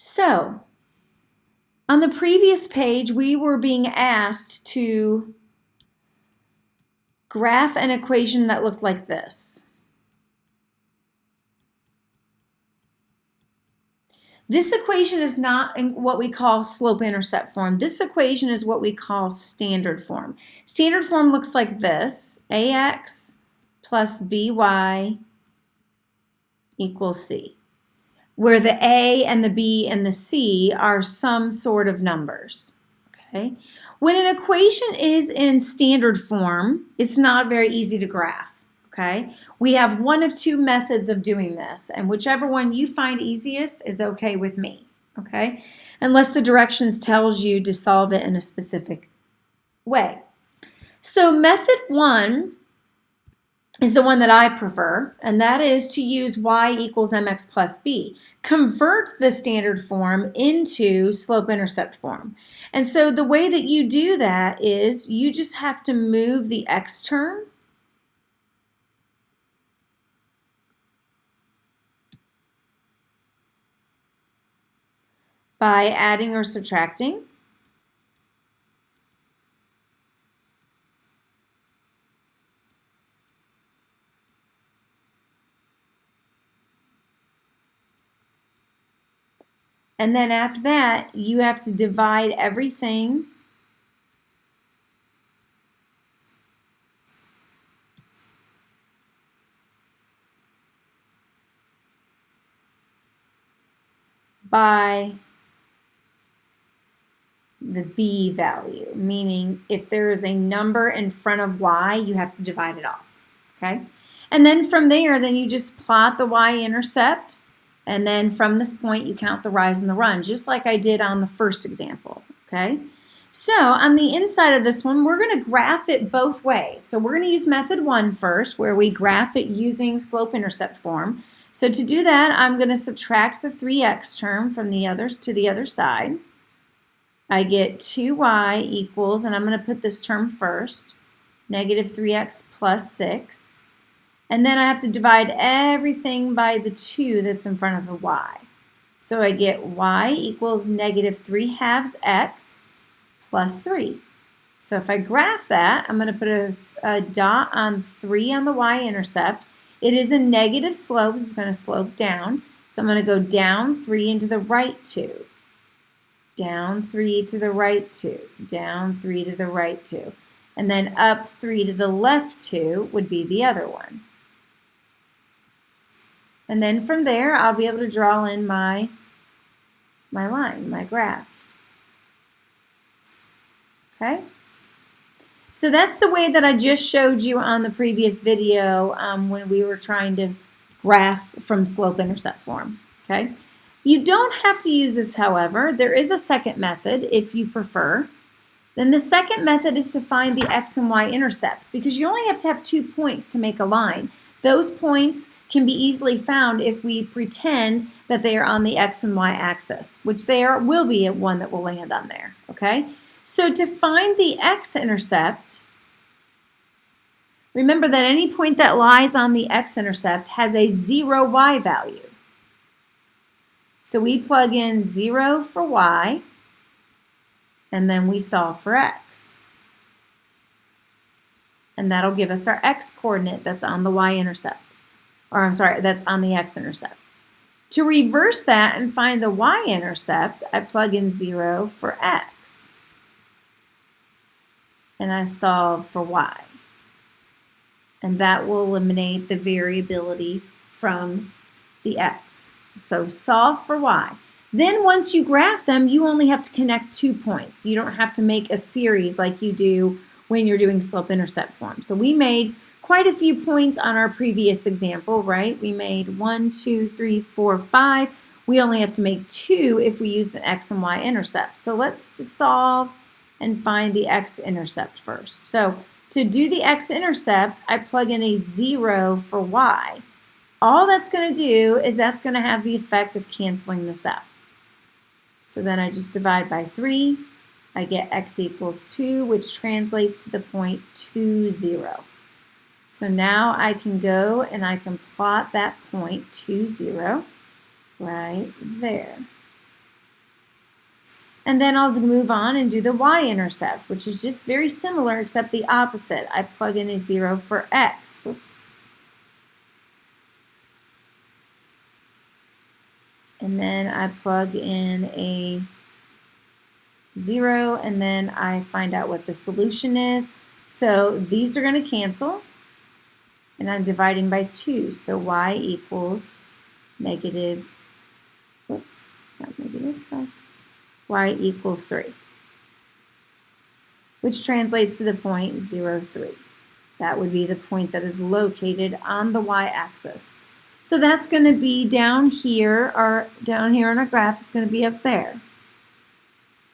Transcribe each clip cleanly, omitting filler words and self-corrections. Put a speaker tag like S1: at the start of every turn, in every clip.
S1: So, on the previous page, we were being asked to graph an equation that looked like this. This equation is not in what we call slope-intercept form. This equation is what we call standard form. Standard form looks like this: ax plus by equals c, where the a and the b and the c are some sort of numbers. Okay? When an equation is in standard form, it's not very easy to graph. Okay? We have one of two methods of doing this, and whichever one you find easiest is okay with me. Okay? Unless the directions tells you to solve it in a specific way. So method one is the one that I prefer, and that is to use y equals mx plus b. Convert the standard form into slope-intercept form. And so the way that you do that is you just have to move the x term by adding or subtracting. And then after that, you have to divide everything by the b value, meaning if there is a number in front of y, you have to divide it off, okay? And then from there, then you just plot the y-intercept, and then from this point, you count the rise and the run, just like I did on the first example, okay? So on the inside of this one, we're going to graph it both ways. So we're going to use method one first, where we graph it using slope-intercept form. So to do that, I'm going to subtract the 3x term from the other to the other side. I get 2y equals, and I'm going to put this term first, negative 3x plus 6. And then I have to divide everything by the 2 that's in front of the y. So I get y equals negative 3/2 x plus 3. So if I graph that, I'm going to put a dot on 3 on the y-intercept. It is a negative slope, so it's going to slope down. So I'm going to go down 3 into the right 2. Down 3 to the right 2, down 3 to the right 2, and then up 3 to the left 2 would be the other one. And then from there, I'll be able to draw in my line, my graph. Okay? So that's the way that I just showed you on the previous video when we were trying to graph from slope-intercept form. Okay? You don't have to use this, however. There is a second method if you prefer. Then the second method is to find the x and y intercepts, because you only have to have 2 points to make a line. Those points can be easily found if we pretend that they are on the x and y axis, which there will be one that will land on there. Okay? So to find the x-intercept, remember that any point that lies on the x-intercept has a 0 y value. So we plug in 0 for y, and then we solve for x. And that'll give us our x-coordinate that's on the y-intercept. Or I'm sorry, that's on the x-intercept. To reverse that and find the y-intercept, I plug in 0 for x. And I solve for y. And that will eliminate the variability from the x. So solve for y. Then once you graph them, you only have to connect 2 points. You don't have to make a series like you do when you're doing slope-intercept form. So we made quite a few points on our previous example, right? We made 1, 2, 3, 4, 5. We only have to make 2 if we use the x and y intercepts. So let's solve and find the x-intercept first. So to do the x-intercept, I plug in a 0 for y. All that's going to do is that's going to have the effect of canceling this out. So then I just divide by 3. I get x equals 2, which translates to the point 2, 0. So now I can go and I can plot that point 2, 0 right there. And then I'll move on and do the y-intercept, which is just very similar except the opposite. I plug in a 0 for x. Whoops. And then I plug in a 0, and then I find out what the solution is. So these are going to cancel, and I'm dividing by 2. So y equals negative, whoops, not negative, sorry. Y equals 3, which translates to the point 0, 3. That would be the point that is located on the y-axis. So that's going to be down here, or down here on our graph. It's going to be up there.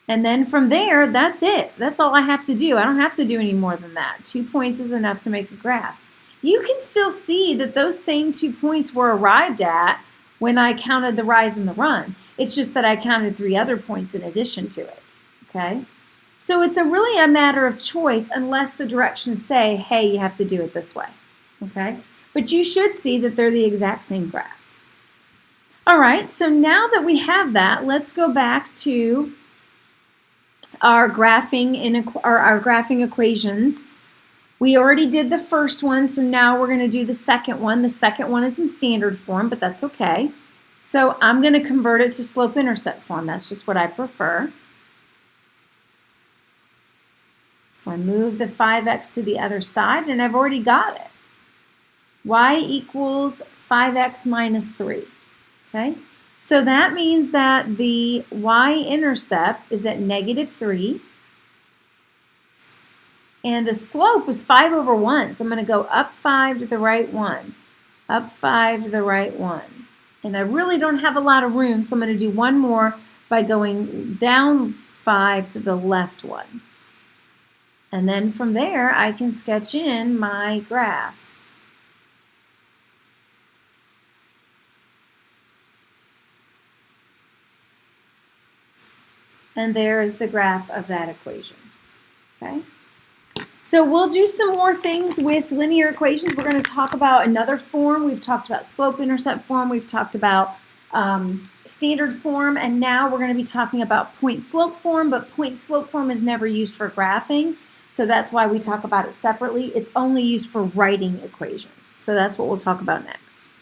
S1: And then from there, that's it. That's all I have to do. I don't have to do any more than that. 2 points is enough to make a graph. You can still see that those same 2 points were arrived at when I counted the rise and the run. It's just that I counted 3 other points in addition to it, okay? So it's really a matter of choice unless the directions say, hey, you have to do it this way, okay? But you should see that they're the exact same graph. All right, so now that we have that, let's go back to our graphing equations. We already did the first one, so now we're going to do the second one. The second one is in standard form, but that's okay. So I'm going to convert it to slope-intercept form. That's just what I prefer. So I move the 5x to the other side, and I've already got it. Y equals 5x minus 3. Okay? So that means that the y-intercept is at negative 3. And the slope was 5 over 1. So I'm going to go up 5 to the right 1. Up 5 to the right 1. And I really don't have a lot of room, so I'm going to do one more by going down 5 to the left 1. And then from there, I can sketch in my graph. And there is the graph of that equation. Okay? So we'll do some more things with linear equations. We're going to talk about another form. We've talked about slope-intercept form. We've talked about standard form. And now we're going to be talking about point-slope form. But point-slope form is never used for graphing. So that's why we talk about it separately. It's only used for writing equations. So that's what we'll talk about next.